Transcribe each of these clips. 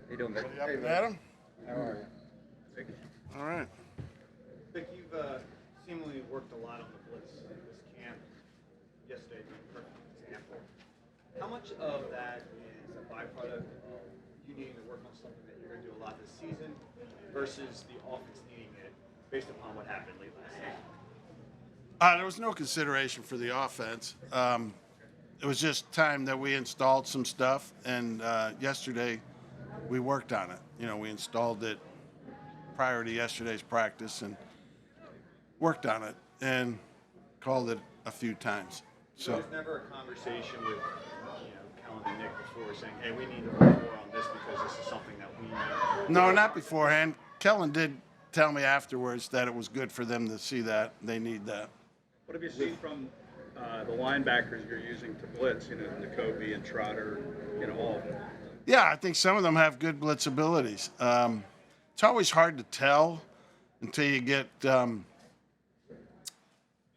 How you doing, Vic? Hey, Adam. How are you? Vic. All right. Vic, you've seemingly worked a lot on the blitz this camp. Yesterday being a perfect example. How much of that is a byproduct of you needing to work on something that you're going to do a lot this season versus the offense needing it based upon what happened late last season? There was no consideration for the offense. It was just time that we installed some stuff, and yesterday we worked on it. You know, we installed it prior to yesterday's practice and worked on it and called it a few times. So there's never a conversation with Kellen and Nick before saying, hey, we need to work more on this because this is something that we need. No, not beforehand. Kellen did tell me afterwards that it was good for them to see that. They need that. What have you seen from the linebackers you're using to blitz? N'Kobe and Trotter, all of them. Yeah, I think some of them have good blitz abilities. It's always hard to tell until you get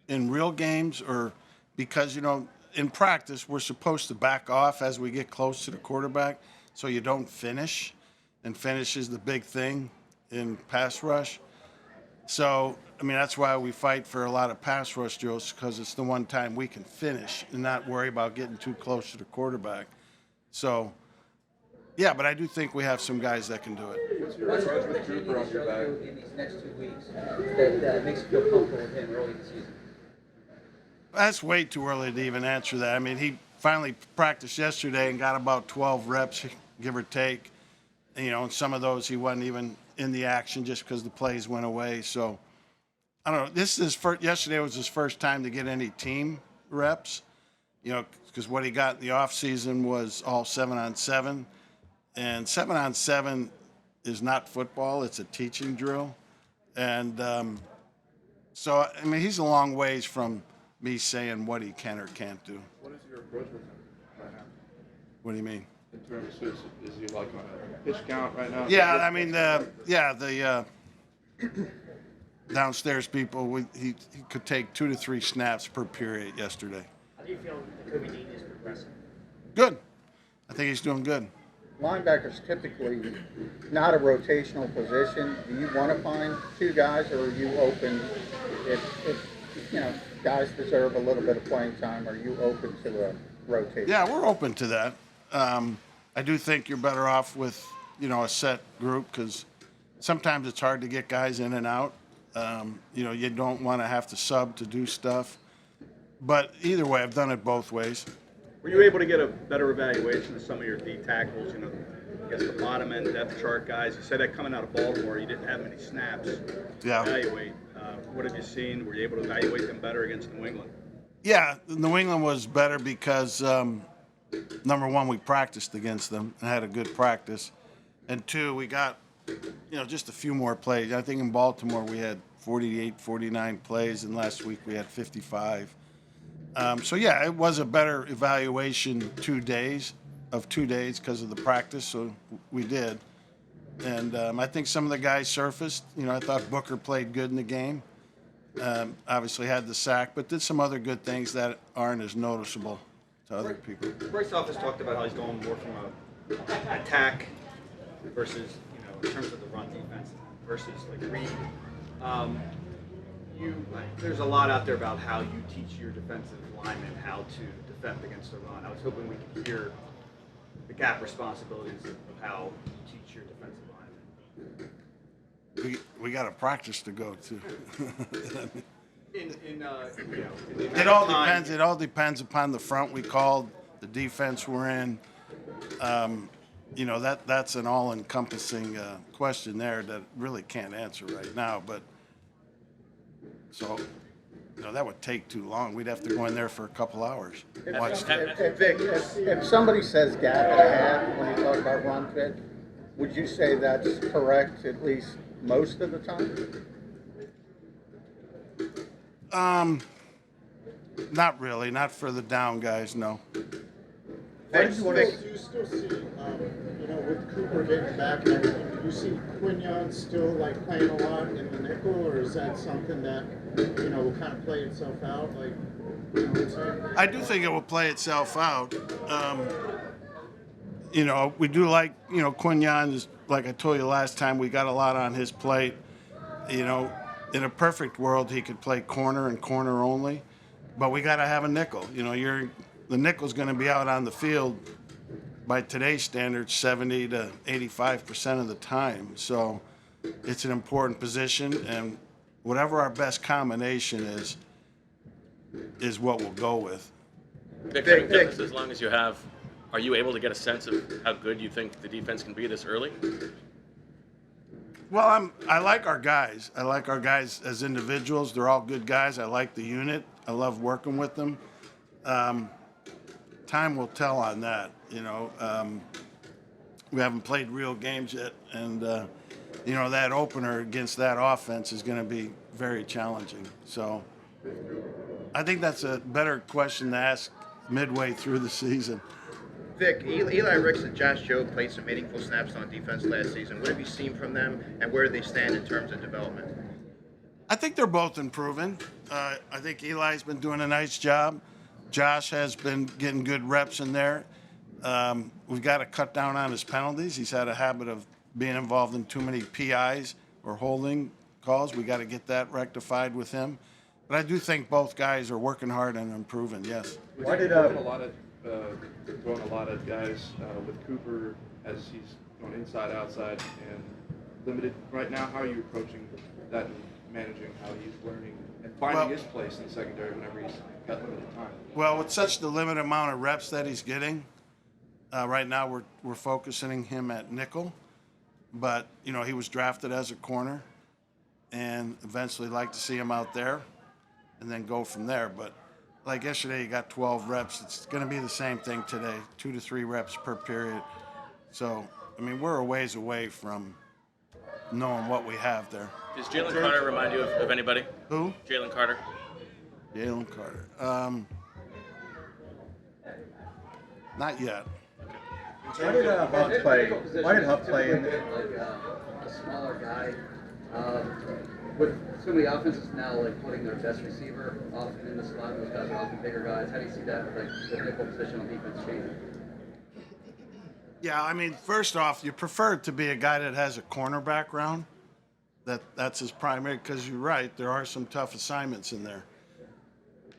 in real games, or because in practice we're supposed to back off as we get close to the quarterback, so you don't finish, and finish is the big thing in pass rush. So, that's why we fight for a lot of pass rush drills, because it's the one time we can finish and not worry about getting too close to the quarterback. So, yeah, but I do think we have some guys that can do it. What's your approach with Cooper on your back in these next 2 weeks that makes you feel comfortable with him early in the season? That's way too early to even answer that. He finally practiced yesterday and got about 12 reps, give or take. And some of those he wasn't even in the action just because the plays went away. So, I don't know. Yesterday was his first time to get any team reps, because what he got in the offseason was all 7-on-7. And 7-on-7 is not football. It's a teaching drill. And so, he's a long ways from me saying what he can or can't do. What is your approach with him right now? What do you mean? In terms of, is he like on a pitch count right now? Yeah, the downstairs people, he could take 2 to 3 snaps per period yesterday. How do you feel Kobe Dean is progressing? Good. I think he's doing good. Linebackers typically not a rotational position. Do you want to find 2 guys, or are you open if guys deserve a little bit of playing time? Are you open to a rotation? Yeah, we're open to that. I do think you're better off with a set group, because sometimes it's hard to get guys in and out. You don't want to have to sub to do stuff. But either way, I've done it both ways. Were you able to get a better evaluation of some of your D tackles, I guess the bottom end depth chart guys? You said that coming out of Baltimore, you didn't have many snaps to evaluate. What have you seen? Were you able to evaluate them better against New England? Yeah, New England was better because, number one, we practiced against them and had a good practice. And 2, we got, just a few more plays. I think in Baltimore we had 48, 49 plays, and last week we had 55. So, yeah, it was a better evaluation 2 days because of the practice, so we did. And I think some of the guys surfaced. I thought Booker played good in the game. Obviously had the sack, but did some other good things that aren't as noticeable to other people. Bryce Office talked about how he's going more from an attack versus, in terms of the run defense versus read. There's a lot out there about how you teach your defensive linemen how to defend against the run. I was hoping we could hear the gap responsibilities of how you teach your defensive linemen. We got a practice to go to. It all depends. It all depends upon the front we called, the defense we're in. That's an all-encompassing question there that really can't answer right now. But so, that would take too long. We'd have to go in there for a couple hours. If somebody says gap and a half when you talk about run fit, would you say that's correct at least most of the time? Not really. Not for the down guys, no. Do you still see, with Cooper getting back and everything, do you see Quinion still playing a lot in the nickel, or is that something that will kind of play itself out? I do think it will play itself out. we do like, Quinyon is, like I told you last time, we got a lot on his plate. In a perfect world, he could play corner and corner only, but we got to have a nickel. The nickel's going to be out on the field by today's standards 70 to 85% of the time. So it's an important position, and whatever our best combination is what we'll go with. Vic, having done this as long as you have, are you able to get a sense of how good you think the defense can be this early? Well, I like our guys. I like our guys as individuals. They're all good guys. I like the unit. I love working with them. Time will tell on that. We haven't played real games yet, and that opener against that offense is going to be very challenging. So I think that's a better question to ask midway through the season. Vic, Eli Ricks and Josh Joe played some meaningful snaps on defense last season. What have you seen from them, and where do they stand in terms of development? I think they're both improving. I think Eli's been doing a nice job. Josh has been getting good reps in there. We've got to cut down on his penalties. He's had a habit of being involved in too many PIs or holding calls. We got to get that rectified with him. But I do think both guys are working hard and improving, yes. Why did throwing a lot of guys with Cooper as he's going inside, outside, and limited right now? How are you approaching that and managing how he's learning and finding his place in the secondary whenever he's got limited time? Well, with such the limited amount of reps that he's getting, right now we're focusing him at nickel. But, he was drafted as a corner, and eventually like to see him out there and then go from there. But like yesterday, he got 12 reps. It's going to be the same thing today, 2 to 3 reps per period. So, we're a ways away from knowing what we have there. Does Jalen Carter remind you of anybody? Who? Jalen Carter. Jalen Carter. Not yet. Why did Huff play? Why did Huff play in? Like a smaller guy. With so many offenses now, like putting their best receiver often in the slot, those guys are often bigger guys. How do you see that, like the nickel position on defense changing? Yeah, first off, you prefer it to be a guy that has a corner background. That's his primary, because you're right, there are some tough assignments in there.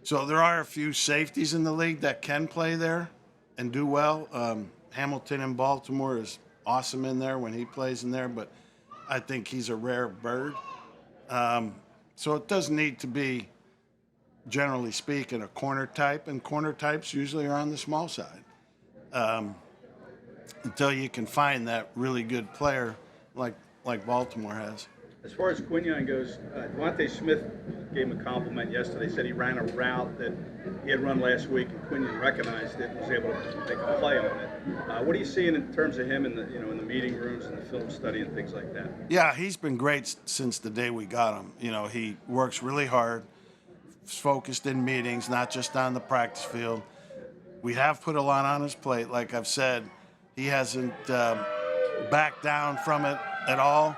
So there are a few safeties in the league that can play there and do well. Hamilton in Baltimore is awesome in there when he plays in there, but I think he's a rare bird. So it does need to be, generally speaking, a corner type, and corner types usually are on the small side. Until you can find that really good player like Baltimore has. As far as Quinyon goes, Devontae Smith gave him a compliment yesterday. Said he ran a route that he had run last week, and Quinyon recognized it and was able to make a play on it. What are you seeing in terms of him in the the meeting rooms and the film study and things like that? Yeah, he's been great since the day we got him. He works really hard, focused in meetings, not just on the practice field. We have put a lot on his plate, like I've said. He hasn't backed down from it at all.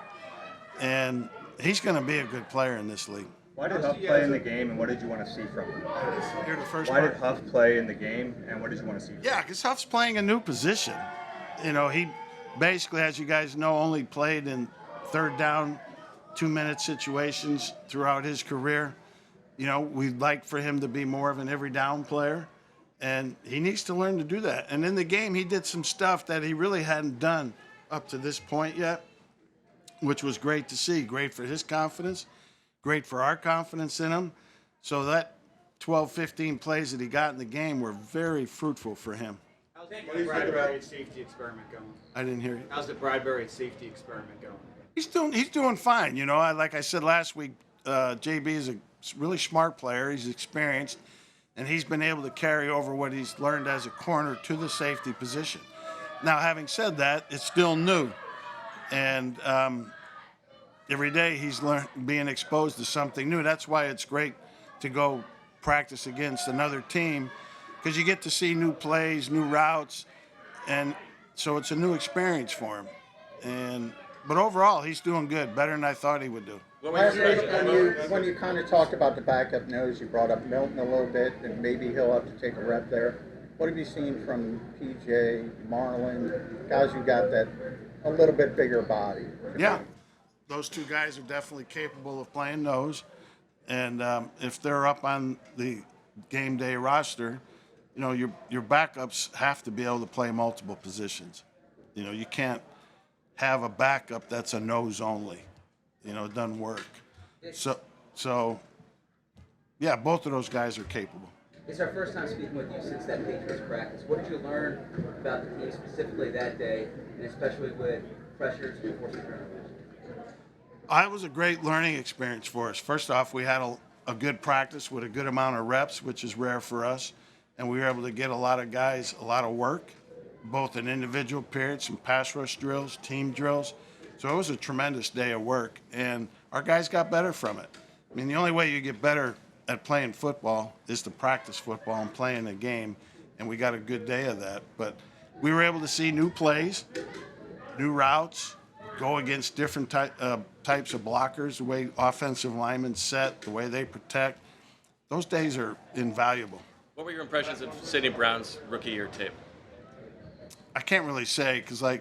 And he's going to be a good player in this league. Why did Huff play in the game, and what did you want to see from him? Hear the first Why part? did Huff play in the game, and what did you want to see from him? Yeah, because Huff's playing a new position. He basically, as you guys know, only played in third down, 2-minute situations throughout his career. We'd like for him to be more of an every down player, and he needs to learn to do that. And in the game, he did some stuff that he really hadn't done up to this point yet, which was great to see. Great for his confidence, great for our confidence in him. So that 12, 15 plays that he got in the game were very fruitful for him. How's the Bradbury safety experiment going? I didn't hear you. How's the Bradbury safety experiment going? He's doing fine. Like I said last week, JB is a really smart player. He's experienced, and he's been able to carry over what he's learned as a corner to the safety position. Now, having said that, it's still new. And every day he's being exposed to something new. That's why it's great to go practice against another team, because you get to see new plays, new routes, and so it's a new experience for him. But overall, he's doing good, better than I thought he would do. Last week, when you kind of talked about the backup nose, you brought up Milton a little bit, and maybe he'll have to take a rep there. What have you seen from PJ, Marlon, guys who got that a little bit bigger body? Yeah, those two guys are definitely capable of playing those. And if they're up on the game day roster, you know, your backups have to be able to play multiple positions. You know, you can't have a backup that's a nose only. You know, it doesn't work. So, yeah, both of those guys are capable. It's our first time speaking with you since that Patriots practice. What did you learn about the team specifically that day, and especially with pressures and forcing turnovers? It was a great learning experience for us. First off, we had a good practice with a good amount of reps, which is rare for us, and we were able to get a lot of guys a lot of work, both in individual periods, some pass rush drills, team drills. So it was a tremendous day of work, and our guys got better from it. I mean, the only way you get better at playing football is to practice football and playing a game, and we got a good day of that. But we were able to see new plays, new routes, go against different types of blockers, the way offensive linemen set, the way they protect. Those days are invaluable. What were your impressions of Sidney Brown's rookie year tape? I can't really say because, I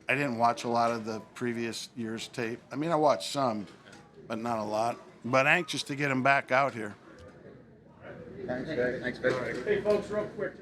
didn't watch a lot of the previous year's tape. I mean, I watched some, but not a lot. But anxious to get him back out here. Thanks, Vic. Thanks, Vic. Hey, folks, real quick.